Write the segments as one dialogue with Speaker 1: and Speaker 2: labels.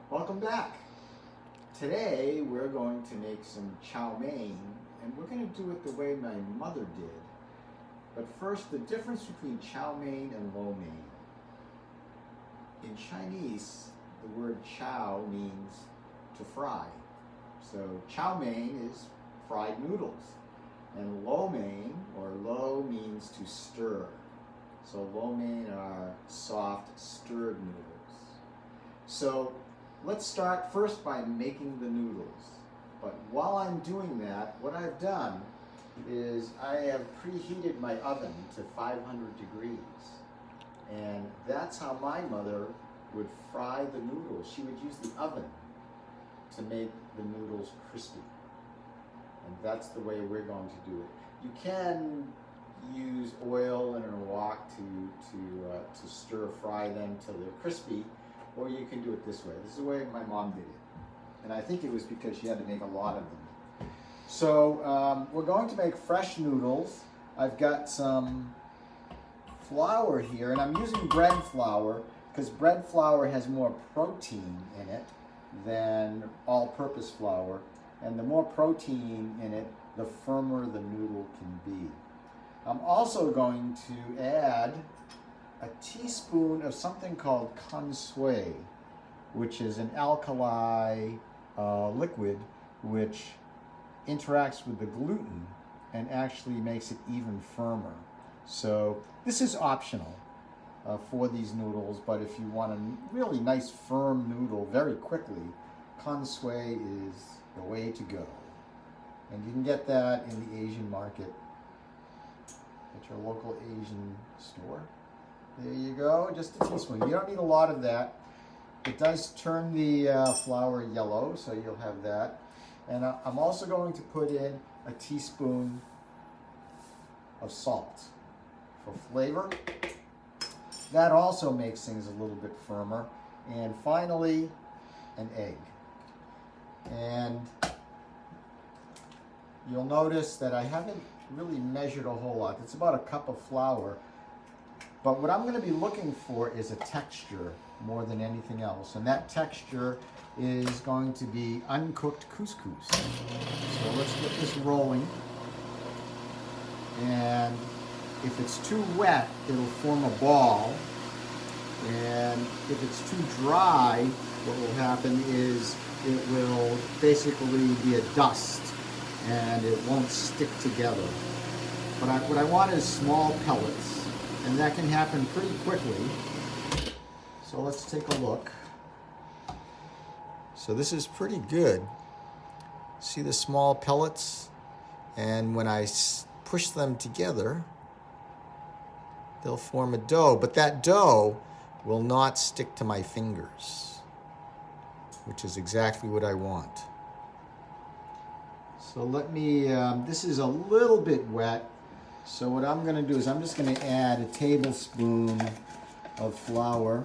Speaker 1: Welcome back. Today we're going to make some chow mein, and we're going to do it the way my mother did. But first, the difference between chow mein and lo mein. In Chinese, the word chow means to fry. So chow mein is fried noodles, and lo mein or lo means to stir. So lo mein are soft stirred noodles. So let's start first by making the noodles. But while I'm doing that, what I've done is I have preheated my oven to 500 degrees. And that's how my mother would fry the noodles. She would use the oven to make the noodles crispy. And that's the way we're going to do it. You can use oil and a wok to stir fry them till they're crispy, or you can do it this way. This is the way my mom did it. And I think it was because she had to make a lot of them. So we're going to make fresh noodles. I've got some flour here, and I'm using bread flour because bread flour has more protein in it than all-purpose flour. And the more protein in it, the firmer the noodle can be. I'm also going to add a teaspoon of something called consui, which is an alkali liquid which interacts with the gluten and actually makes it even firmer. So this is optional for these noodles, but if you want a really nice firm noodle very quickly, consui is the way to go. And you can get that in the Asian market at your local Asian store. There you go, just a teaspoon. You don't need a lot of that. It does turn the flour yellow, so you'll have that. And I'm also going to put in a teaspoon of salt for flavor. That also makes things a little bit firmer. And finally, an egg. And you'll notice that I haven't really measured a whole lot. It's about a cup of flour. But what I'm going to be looking for is a texture more than anything else. And that texture is going to be uncooked couscous. So let's get this rolling. And if it's too wet, it'll form a ball. And if it's too dry, what will happen is it will basically be a dust and it won't stick together. But what I want is small pellets, and that can happen pretty quickly. So let's take a look. So this is pretty good. See the small pellets? And when I push them together, they'll form a dough. But that dough will not stick to my fingers, which is exactly what I want. So let me, this is a little bit wet. So what I'm going to do is I'm just going to add a tablespoon of flour.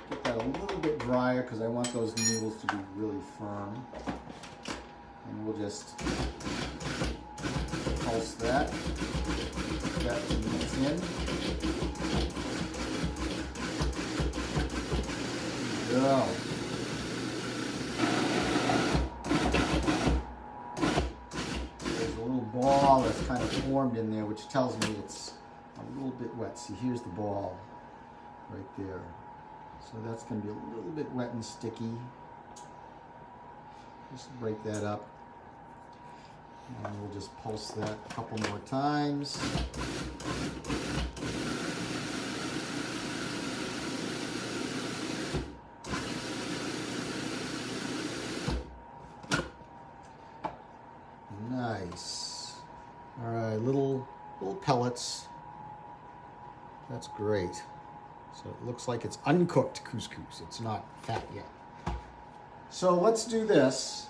Speaker 1: Get that a little bit drier because I want those noodles to be really firm. And we'll just pulse that. Get that to mix in. There we go. Ball that's kind of formed in there, which tells me it's a little bit wet. See, here's the ball right there. So that's going to be a little bit wet and sticky. Just break that up. And we'll just pulse that a couple more times. Nice. All right, little pellets. That's great. So it looks like it's uncooked couscous. It's not fat yet. So let's do this.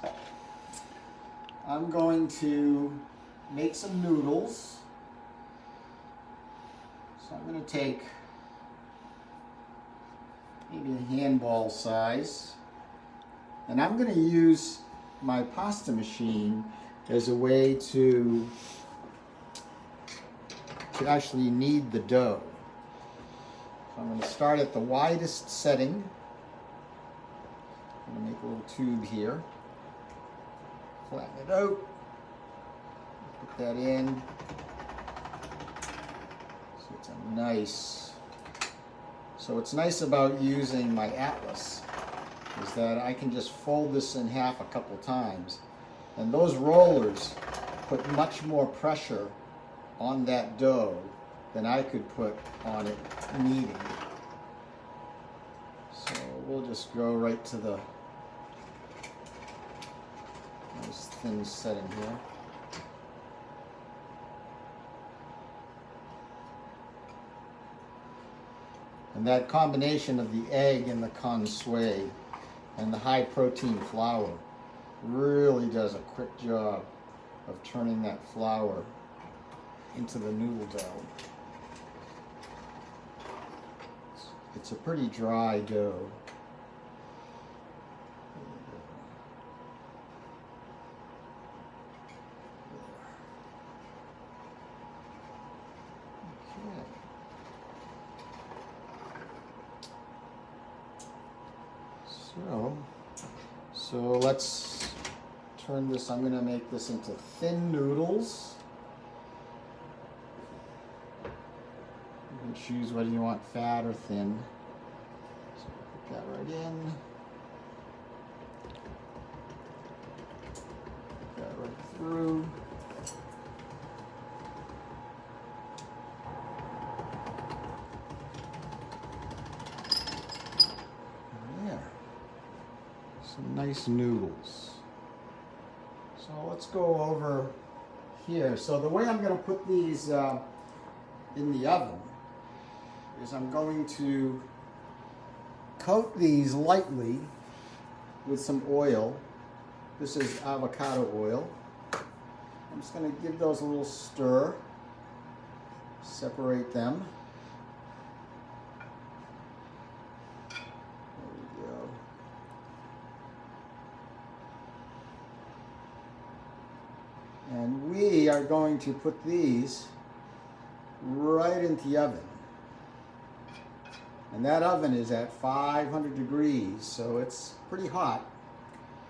Speaker 1: I'm going to make some noodles. So I'm going to take maybe a handball size. And I'm going to use my pasta machine as a way to actually knead the dough. So I'm going to start at the widest setting. I'm going to make a little tube here. Flatten it out. Put that in. So it's a nice. So what's nice about using my Atlas is that I can just fold this in half a couple times, and those rollers put much more pressure on that dough than I could put on it kneading. So we'll just go right to the nice thin setting here. And that combination of the egg and the consui and the high protein flour really does a quick job of turning that flour into the noodle dough. It's a pretty dry dough. So let's turn this, I'm going to make this into thin noodles. You can choose whether you want fat or thin. So put that right in. Put that right through. Nice noodles. So let's go over here. So the way I'm going to put these in the oven is I'm going to coat these lightly with some oil. This is avocado oil. I'm just going to give those a little stir, separate them. And we are going to put these right into the oven. And that oven is at 500 degrees, so it's pretty hot.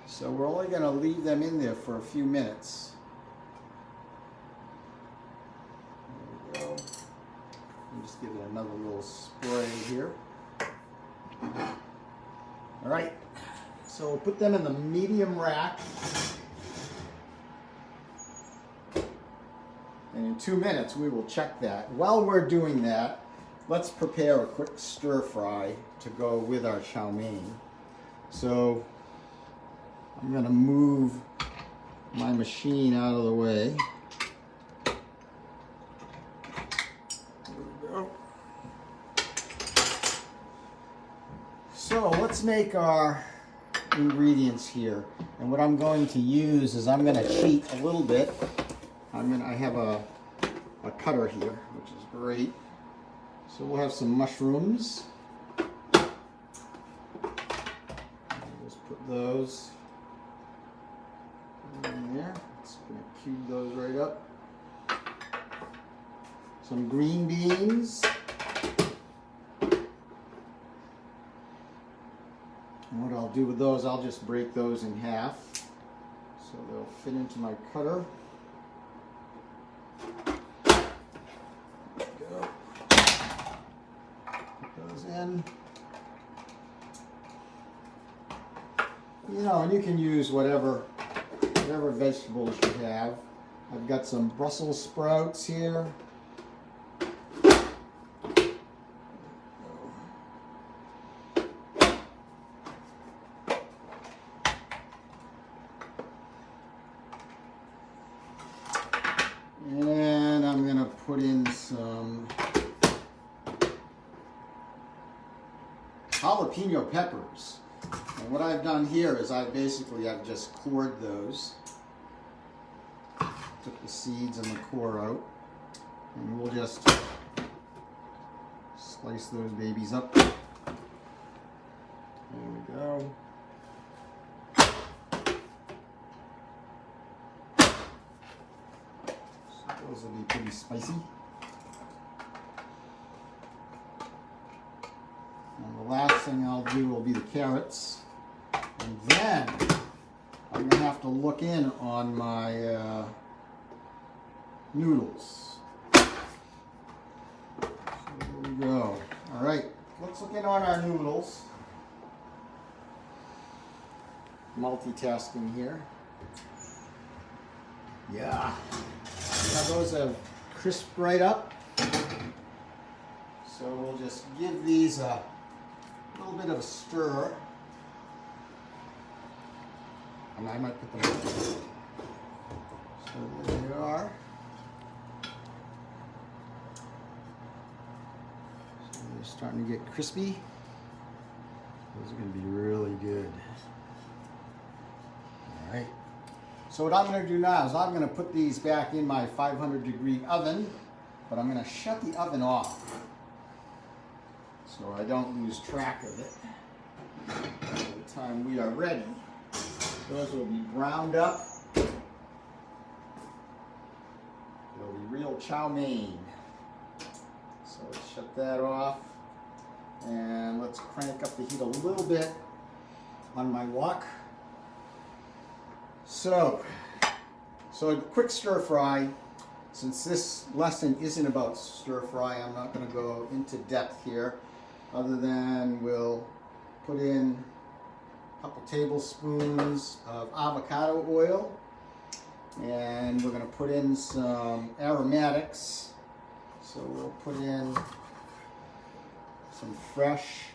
Speaker 1: So we're only going to leave them in there for a few minutes. There we go. I'll just give it another little spray here. All right, so we'll put them in the medium rack. And in 2 minutes, we will check that. While we're doing that, let's prepare a quick stir fry to go with our chow mein. So I'm going to move my machine out of the way. There we go. So let's make our ingredients here. And what I'm going to use is I'm going to cheat a little bit. I have a cutter here, which is great. So we'll have some mushrooms. Just put those in there. Just going to cube those right up. Some green beans. And what I'll do with those, I'll just break those in half so they'll fit into my cutter. In. You know, and you can use whatever vegetables you have. I've got some Brussels sprouts here. And I'm going to put in some jalapeno peppers. And what I've done here is I've just cored those. Took the seeds and the core out. And we'll just slice those babies up. There we go. So those will be pretty spicy. thing I'll do will be the carrots. And then I'm going to have to look in on my noodles. So there we go. All right, let's look in on our noodles. Multitasking here. Yeah. Now those have crisped right up. So we'll just give these a little bit of a stir. And I might put them in. So there they are. So they're starting to get crispy. Those are going to be really good. All right. So what I'm going to do now is I'm going to put these back in my 500-degree oven, but I'm going to shut the oven off so I don't lose track of it. By the time we are ready, those will be browned up. They'll be real chow mein. So let's shut that off, and let's crank up the heat a little bit on my wok. So a quick stir fry. Since this lesson isn't about stir fry, I'm not going to go into depth here, other than we'll put in a couple tablespoons of avocado oil, and we're going to put in some aromatics. So we'll put in some fresh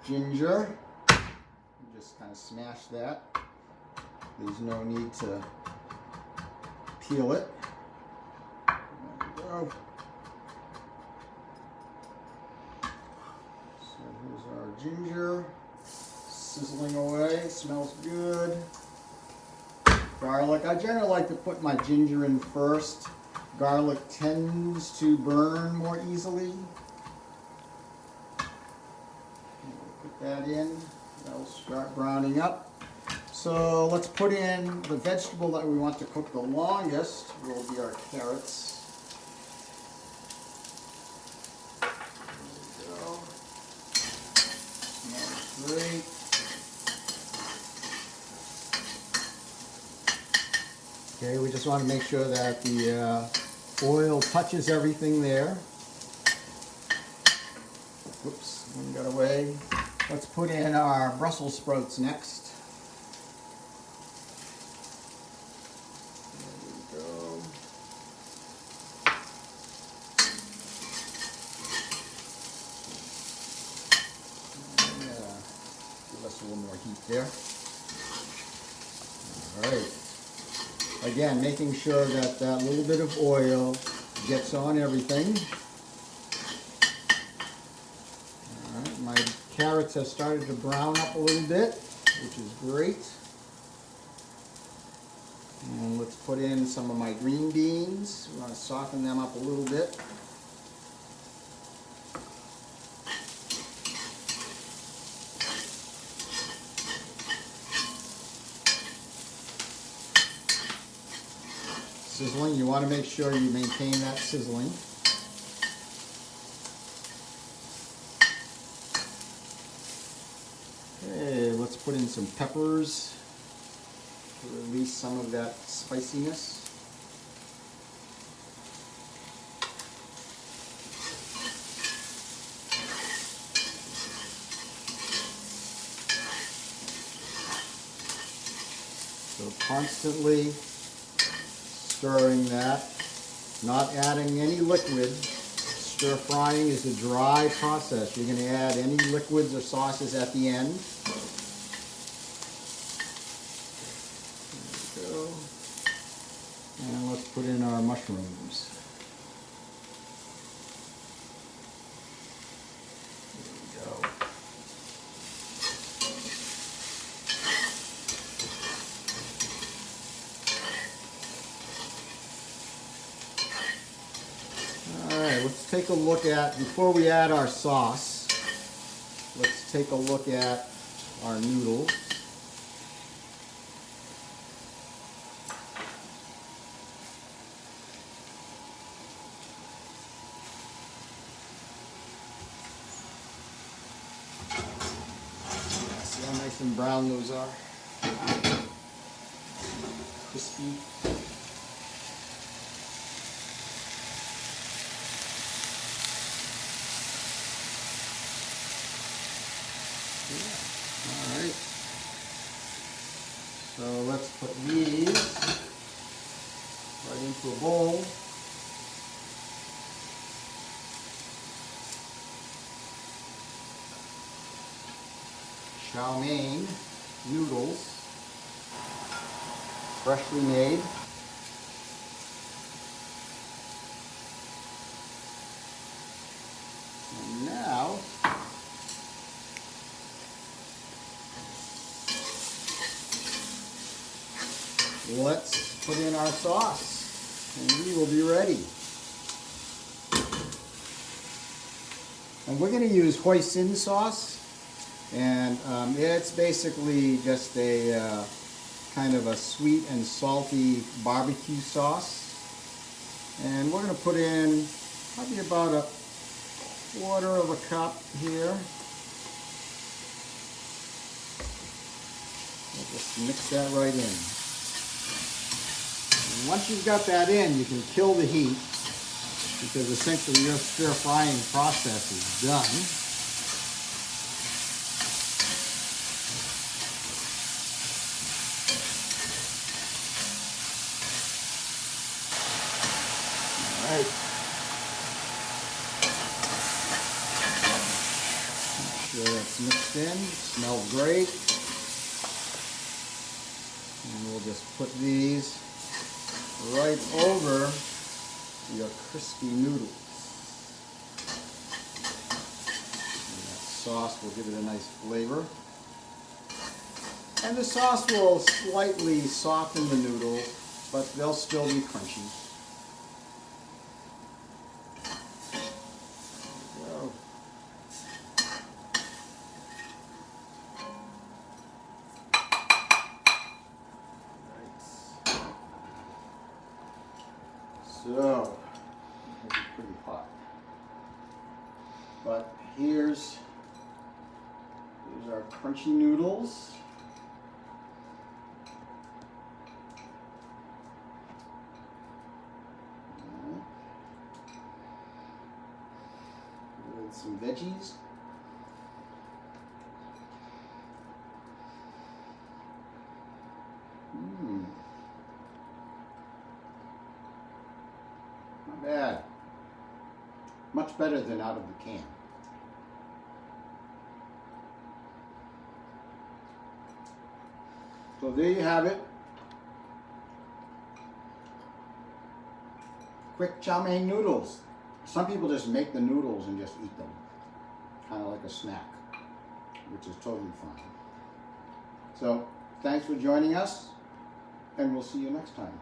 Speaker 1: ginger. Just kind of smash that. There's no need to peel it. There we go. So here's our ginger, sizzling away, smells good. Garlic, I generally like to put my ginger in first. Garlic tends to burn more easily. Put that in, that'll start browning up. So let's put in the vegetable that we want to cook the longest, will be our carrots. There we go. Smells great. Okay, we just want to make sure that the oil touches everything there. Whoops, one got away. Let's put in our Brussels sprouts next. A little more heat there. All right. Again, making sure that that little bit of oil gets on everything. All right. My carrots have started to brown up a little bit, which is great. And let's put in some of my green beans. We want to soften them up a little bit. Sizzling, you want to make sure you maintain that sizzling. Okay, let's put in some peppers to release some of that spiciness. So constantly stirring that, not adding any liquid. Stir frying is a dry process. You're going to add any liquids or sauces at the end. There we go. And let's put in our mushrooms. There we go. Let's take a look at, before we add our sauce, let's take a look at our noodles. Nice and brown those are. Crispy. All right. So let's put these right into a bowl. Chow mein noodles, freshly made. And now let's put in our sauce and we will be ready. And we're going to use hoisin sauce, and it's basically just a kind of a sweet and salty barbecue sauce. And we're going to put in probably about a quarter of a cup here. We'll just mix that right in. And once you've got that in, you can kill the heat, because essentially your stir frying process is done. All right. Make sure that's mixed in. Smells great. And we'll just put these right over your crispy noodles. And that sauce will give it a nice flavor. And the sauce will slightly soften the noodles, but they'll still be crunchy. So, it's pretty hot. But here's our crunchy noodles. With some veggies. Not bad. Much better than out of the can. So there you have it. Quick chow mein noodles. Some people just make the noodles and just eat them. Kind of like a snack, which is totally fine. So thanks for joining us, and we'll see you next time.